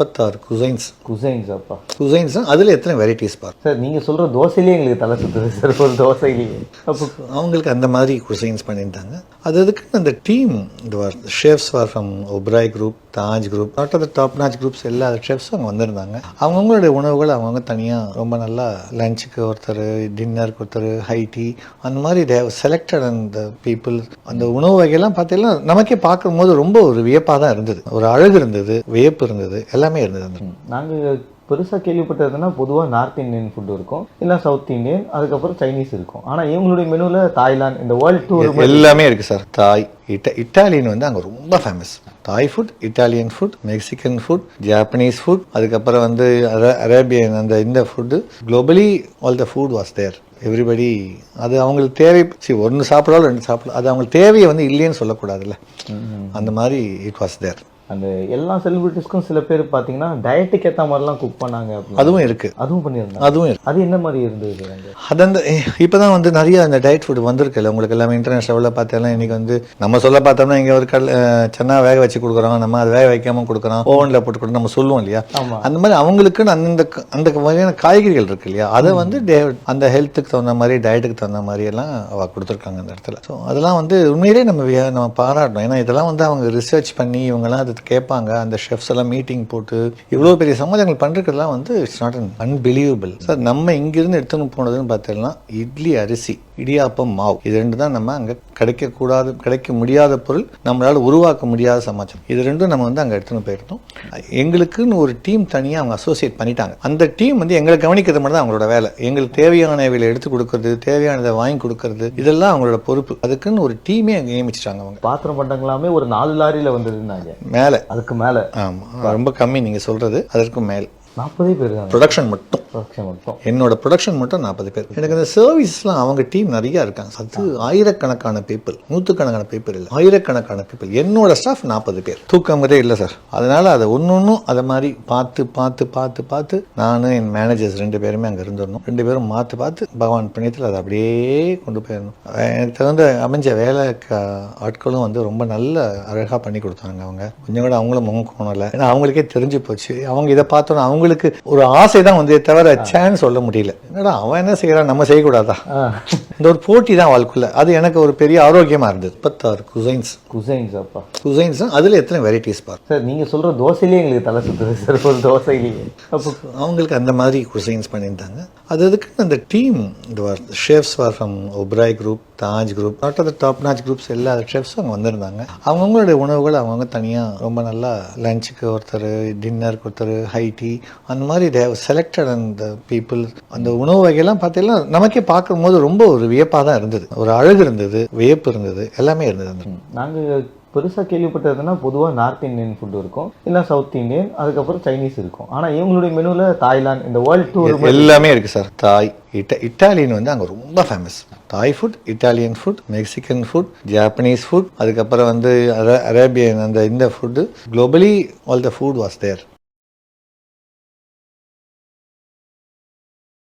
36 cuisines. அப்பா. Cuisines அதில் எத்தனை வெரைட்டிஸ் பார் சார் நீங்கள் சொல்கிற தோசையிலேயே எங்களுக்கு தலை சுற்றுது சார், ஒரு தோசையிலேயே. அப்போ அவங்களுக்கு அந்த மாதிரி குசைன்ஸ் பண்ணியிருந்தாங்க. அதுக்கு அந்த team chefs were from Oberoi group, Taj group, not of the top notch groups எல்லா ஷெஃப்ஸும் அங்கே வந்திருந்தாங்க. அவங்கவுங்களுடைய உணவுகள் அவங்கவுங்க தனியாக ரொம்ப நல்லா லஞ்சுக்கு ஒருத்தர், டின்னருக்கு ஒருத்தர், ஹை டீ, அந்த மாதிரி தேவ் செலக்டட் அந்த பீப்புள். அந்த உணவு வகையெல்லாம் பார்த்தீங்கன்னா நமக்கே பார்க்கும்போது ரொம்ப ஒரு வியப்பாக தான் இருந்தது. ஒரு அழகு இருந்தது, வியப்பு இருந்தது, எல்லாமே இருந்தது. நாங்கள் பெருசாக கேள்விப்பட்டதுன்னா பொதுவாக நார்த் இந்தியன் ஃபுட் இருக்கும், இல்லை சவுத் இந்தியன், அதுக்கப்புறம் சைனீஸ் இருக்கும். ஆனால் இவங்களுடைய மெனுவில் தாய்லாந்து, இந்த வேர்ல்டு டூர் எல்லாமே இருக்குது சார். தாய், இட்டாலியன் வந்து அங்கே ரொம்ப famous. Thai food, Italian food, Mexican food, Japanese food, அதுக்கப்புறம் வந்து அரேபியன் அந்த இந்த food. Globally all the food was there. Everybody அது அவங்களுக்கு தேவை. ஒன்று சாப்பிடாலும் ரெண்டு சாப்பிடலாம், அது அவங்களுக்கு தேவையை வந்து இல்லைன்னு சொல்லக்கூடாதுல்ல. அந்த மாதிரி இட் வாஸ் தேர். அந்த எல்லா செலிபிரிட்டிஸ்க்கும் சில பேர் பார்த்தீங்கன்னா டயட்டுக்கு ஏற்ற மாதிரிலாம் குக் பண்ணாங்க. அதுவும் இருக்குது, அதுவும் பண்ணியிருந்தாங்க. அதுவும் இருக்குது. அது என்ன மாதிரி இருந்தது? அது அந்த இப்போ தான் வந்து நிறைய அந்த டயட் ஃபுட் வந்திருக்குல்ல உங்களுக்கு எல்லாமே. இன்டர்நேஷனல் லெவலில் பார்த்தெல்லாம் இன்றைக்கி வந்து நம்ம சொல்ல பார்த்தோம்னா இங்கே ஒரு சென்னா வேக வச்சு கொடுக்குறோம், நம்ம அதை வேக வைக்காமல் கொடுக்குறோம், ஓவனில் போட்டு கொடுத்து நம்ம சொல்லுவோம் இல்லையா. அந்த மாதிரி அவங்களுக்குன்னு அந்த மாதிரியான காய்கறிகள் இருக்கு இல்லையா, அதை வந்து அந்த ஹெல்த்துக்கு தகுந்த மாதிரி, டயட்டுக்கு தகுந்த மாதிரி எல்லாம் அவள் கொடுத்துருக்காங்க அந்த இடத்துல. ஸோ அதெல்லாம் வந்து உண்மையிலே நம்ம பாராட்டணும். ஏன்னா இதெல்லாம் வந்து அவங்க ரிசர்ச் பண்ணி இவங்கெல்லாம் அது கேட்பாங்க. அந்த ஷெஃப்ஸ் எல்லாம் மீட்டிங் போட்டு இவ்வளோ பெரிய சமாஜங்கள் பண்ணுறதுலாம் வந்து இட்ஸ் நாட் அன்பிலீவபிள் சார். நம்ம இங்கிருந்து எடுத்துன்னு போனதுன்னு பார்த்தீங்கன்னா இட்லி அரிசி, இடியாப்பம் மாவு, இது ரெண்டு தான் நம்ம அங்கே கிடைக்க முடியாத பொருள், நம்மளால் உருவாக்க முடியாத சமாச்சாரம். இது ரெண்டும் நம்ம வந்து அங்கே எடுத்துன்னு போயிருந்தோம். எங்களுக்குன்னு ஒரு டீம் தனியாக அவங்க அசோசியேட் பண்ணிட்டாங்க. அந்த டீம் வந்து எங்களை கவனிக்கிறது மட்டும் தான் அவங்களோட வேலை. எங்களுக்கு தேவையானவைகளை எடுத்து கொடுக்கறது, தேவையானதை வாங்கி கொடுக்கறது, இதெல்லாம் அவங்களோட பொறுப்பு. அதுக்குன்னு ஒரு டீமே அங்கே நியமிச்சிட்டாங்க. அவங்க பாத்திரம் பண்டங்களாமே ஒரு 4 லாரியில் வந்ததுன்னாங்க மேலே, அதுக்கு மேலே. ஆமாம், ரொம்ப கம்மி நீங்கள் சொல்கிறது. அதற்கு மேலே 40 பேர் தான் ப்ரொடக்ஷன் மட்டும். என்னோட ப்ரொடக்ஷன் மட்டும் 40 பேர். எனக்கு அந்த சர்வீஸ்லாம் அவங்க டீம் நிறைய இருக்காங்க. அது ஆயிரக்கணக்கான பீப்புள், நூற்றுக்கணக்கான பீப்புள் இல்லை, ஆயிரக்கணக்கான பீப்புள். என்னோட ஸ்டாஃப் 40 பேர். தூக்கமே இல்லை சார். அதனால அதை ஒன்றும் அதை மாதிரி பார்த்து நான் என் மேனேஜர்ஸ் 2 பேருமே அங்கே இருந்துடணும். 2 பேரும் பார்த்து பகவான் புண்ணியத்தில் அதை அப்படியே கொண்டு போயிடணும். எனக்கு தகுந்த அமைஞ்ச வேலை ஆட்களும் வந்து ரொம்ப நல்ல அழகாக பண்ணி கொடுத்தாங்க. அவங்க கொஞ்சம் கூட அவங்களும் முகம் கோணலை. ஏன்னா அவங்களுக்கே தெரிஞ்சு போச்சு. அவங்க இதை பார்த்தோன்னா அவங்களுக்கு ஒரு ஆசை தான் வந்து தவிர சான்ஸ் சொல்ல முடியல. என்னடா அவன் என்ன செய்யறான், நம்ம செய்யக்கூடாதா, இந்த ஒரு போட்டி தான் வாழ்க்குள்ள. அது எனக்கு ஒரு பெரிய ஆரோக்கியமா இருந்தது. 36 குசைன்ஸ். அப்பா. குசைன்ஸ் அதில் எத்தனை வெரைட்டிஸ் பார் சார். நீங்கள் சொல்கிற தோசையிலேயே எங்களுக்கு தலை சுற்றுது சார், ஒரு தோசையிலேயே. அப்போ அவங்களுக்கு அந்த மாதிரி குசைன்ஸ் பண்ணியிருந்தாங்க. அதுக்கு அந்த team chefs were from Oberoi group, Taj group, not of the top notch groups எல்லா ஷெஃப்ஸும் அங்கே வந்திருந்தாங்க. அவங்கவுங்களுடைய உணவுகள் அவங்கவுங்க தனியாக ரொம்ப நல்லா லஞ்சுக்கு ஒருத்தர், டின்னருக்கு ஒருத்தர், ஹை டீ, அந்த மாதிரி செலக்டட் அந்த பீப்புள். அந்த உணவு வகையெல்லாம் பார்த்தீங்கன்னா நமக்கே பார்க்கும்போது ரொம்ப ஒரு வியப்பாக தான் இருந்தது. ஒரு அழகு இருந்தது, வியப்பு இருந்தது, எல்லாமே இருந்தது. நாங்கள் பெருசாக கேள்விப்பட்டதுன்னா பொதுவாக நார்த் இந்தியன் ஃபுட் இருக்கும், இல்லை சவுத் இந்தியன், அதுக்கப்புறம் சைனீஸ் இருக்கும். ஆனால் இவங்களுடைய மெனுவில் தாய்லாந்து, இந்த வேர்ல்டு டூர் எல்லாமே இருக்குது சார். தாய், இட்டாலியன் வந்து அங்கே ரொம்ப famous. Thai food, Italian food, Mexican food, Japanese food, அதுக்கப்புறம் வந்து அரேபியன் அந்த இந்த food. Globally all the food was there.